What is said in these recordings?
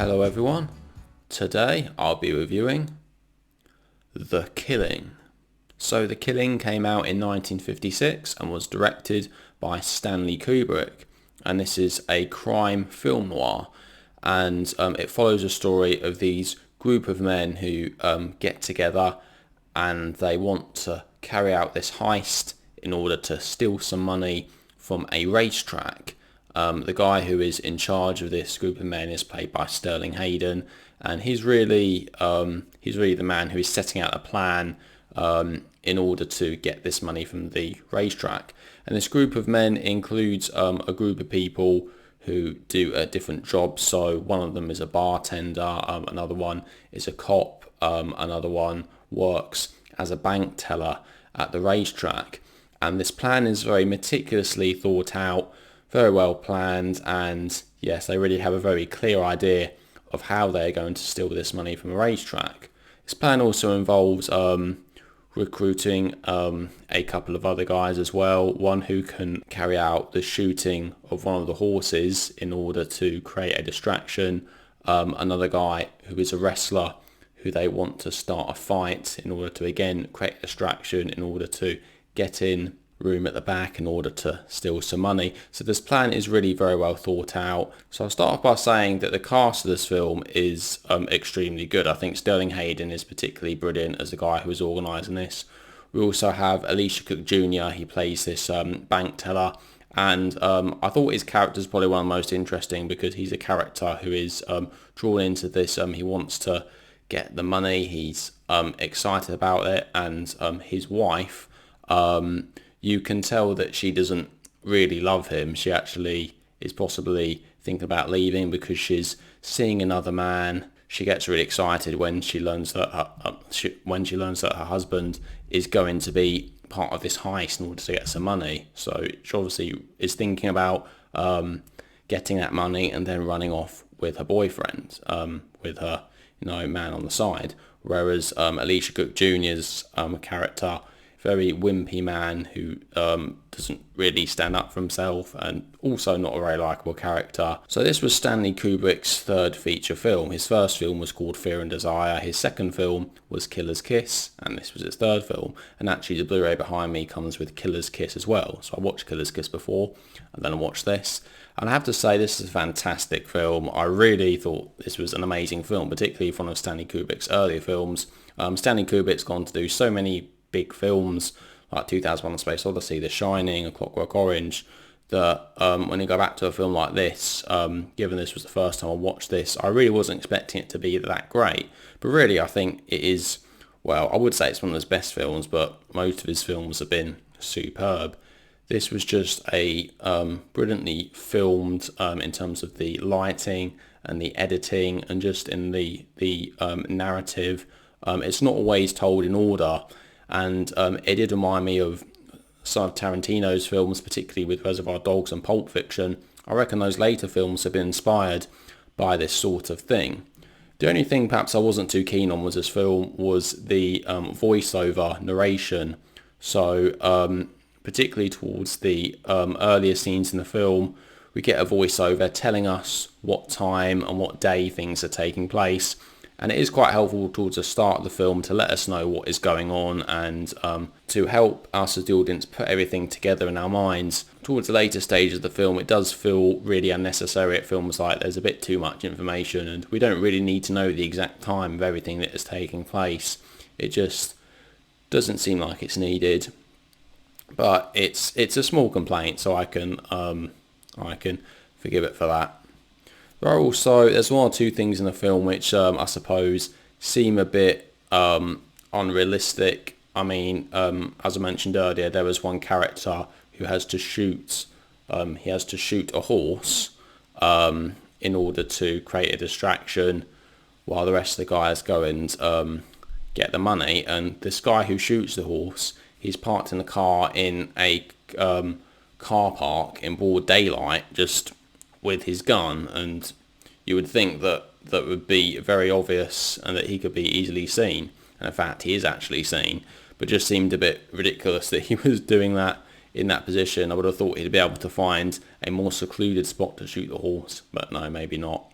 Hello everyone, today I'll be reviewing The Killing. So The Killing came out in 1956 and was directed by Stanley Kubrick, and this is a crime film noir, and it follows a story of these group of men who get together and they want to carry out this heist in order to steal some money from a racetrack. The guy who is in charge of this group of men is played by Sterling Hayden, and he's really the man who is setting out a plan in order to get this money from the racetrack. And this group of men includes a group of people who do different jobs. So one of them is a bartender, another one is a cop, another one works as a bank teller at the racetrack. And this plan is very meticulously thought out, very well planned, and yes, they really have a very clear idea of how they're going to steal this money from a racetrack. This plan also involves recruiting a couple of other guys as well, one who can carry out the shooting of one of the horses in order to create a distraction, another guy who is a wrestler who they want to start a fight in order to again create a distraction in order to get in room at the back in order to steal some money. So this plan is really very well thought out. So I'll start off by saying that the cast of this film is extremely good. I think Sterling Hayden is particularly brilliant as the guy who is organising this. We also have Alicia Cook Jr. He plays this bank teller, and I thought his character is probably one of the most interesting because he's a character who is drawn into this. He wants to get the money. He's excited about it, and his wife, you can tell that she doesn't really love him. She actually is possibly thinking about leaving because she's seeing another man. She gets really excited when she learns that her husband is going to be part of this heist in order to get some money. So she obviously is thinking about getting that money and then running off with her boyfriend, with her man on the side. Whereas Alicia Cook Jr.'s character, very wimpy man who doesn't really stand up for himself, and also not a very likeable character. So this was Stanley Kubrick's third feature film. His first film was called Fear and Desire. His second film was Killer's Kiss, and this was his third film. And actually the Blu-ray behind me comes with Killer's Kiss as well. So I watched Killer's Kiss before, and then I watched this. And I have to say, this is a fantastic film. I really thought this was an amazing film, particularly for one of Stanley Kubrick's earlier films. Stanley Kubrick's gone to do so many big films like 2001: A Space Odyssey, The Shining, A Clockwork Orange, that when you go back to a film like this, given this was the first time I watched this, I really wasn't expecting it to be that great. But really, I think it is, well, I would say it's one of his best films, but most of his films have been superb. This was just a brilliantly filmed in terms of the lighting and the editing and just in the narrative. It's not always told in order. And it did remind me of some of Tarantino's films, particularly with Reservoir Dogs and Pulp Fiction. I reckon those later films have been inspired by this sort of thing. The only thing perhaps I wasn't too keen on with this film was the voiceover narration. So particularly towards the earlier scenes in the film, we get a voiceover telling us what time and what day things are taking place. And it is quite helpful towards the start of the film to let us know what is going on and to help us as the audience put everything together in our minds. Towards the later stages of the film, it does feel really unnecessary. It feels like there's a bit too much information and we don't really need to know the exact time of everything that is taking place. It just doesn't seem like it's needed. But it's a small complaint, so I can forgive it for that. There's one or two things in the film which I suppose seem a bit unrealistic. I mean, as I mentioned earlier, there was one character who has to shoot. He has to shoot a horse in order to create a distraction, while the rest of the guys go and get the money. And this guy who shoots the horse, he's parked in the car in a car park in broad daylight, just with his gun, and you would think that would be very obvious and that he could be easily seen, and in fact he is actually seen, but just seemed a bit ridiculous that he was doing that in that position. I would have thought he'd be able to find a more secluded spot to shoot the horse, but no, maybe not.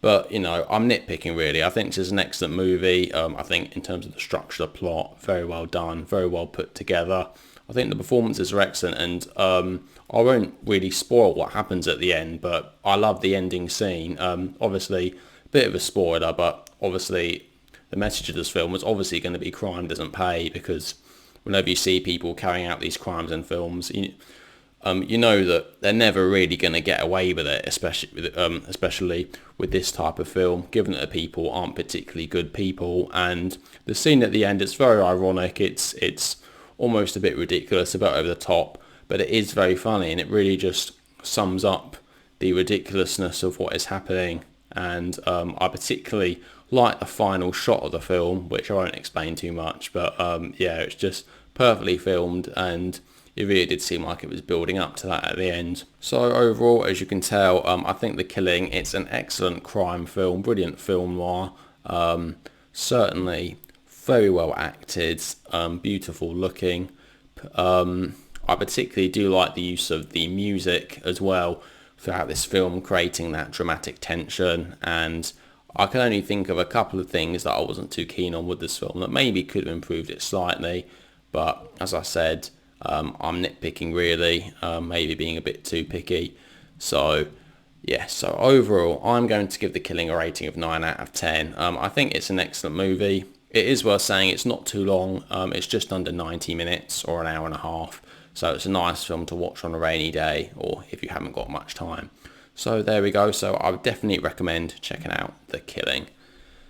But, you know, I'm nitpicking really. I think this is an excellent movie. I think in terms of the structure of the plot, very well done, very well put together. I think the performances are excellent, and I won't really spoil what happens at the end, but I love the ending scene. Obviously, a bit of a spoiler, but obviously the message of this film was obviously going to be crime doesn't pay, because whenever you see people carrying out these crimes in films, you know that they're never really going to get away with it, especially with this type of film, given that the people aren't particularly good people. And the scene at the end, it's very ironic. It's almost a bit ridiculous, a bit over the top, but it is very funny, and it really just sums up the ridiculousness of what is happening. And I particularly like the final shot of the film, which I won't explain too much, but yeah, it's just perfectly filmed, and it really did seem like it was building up to that at the end. So overall, as you can tell, I think The Killing, it's an excellent crime film, brilliant film noir, certainly very well acted, beautiful looking. I particularly do like the use of the music as well throughout this film, creating that dramatic tension, and I can only think of a couple of things that I wasn't too keen on with this film that maybe could have improved it slightly, but as I said, I'm nitpicking really, maybe being a bit too picky. So yeah, so overall I'm going to give The Killing a rating of 9 out of 10. I think it's an excellent movie. It is worth saying it's not too long. It's just under 90 minutes or an hour and a half. So it's a nice film to watch on a rainy day, or if you haven't got much time. So there we go. So I would definitely recommend checking out The Killing.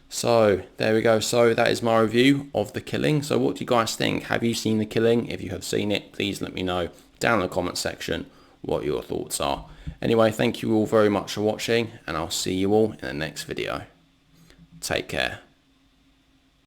So there we go. So that is my review of The Killing. So what do you guys think? Have you seen The Killing? If you have seen it, please let me know down in the comment section what your thoughts are. Anyway, thank you all very much for watching, and I'll see you all in the next video. Take care.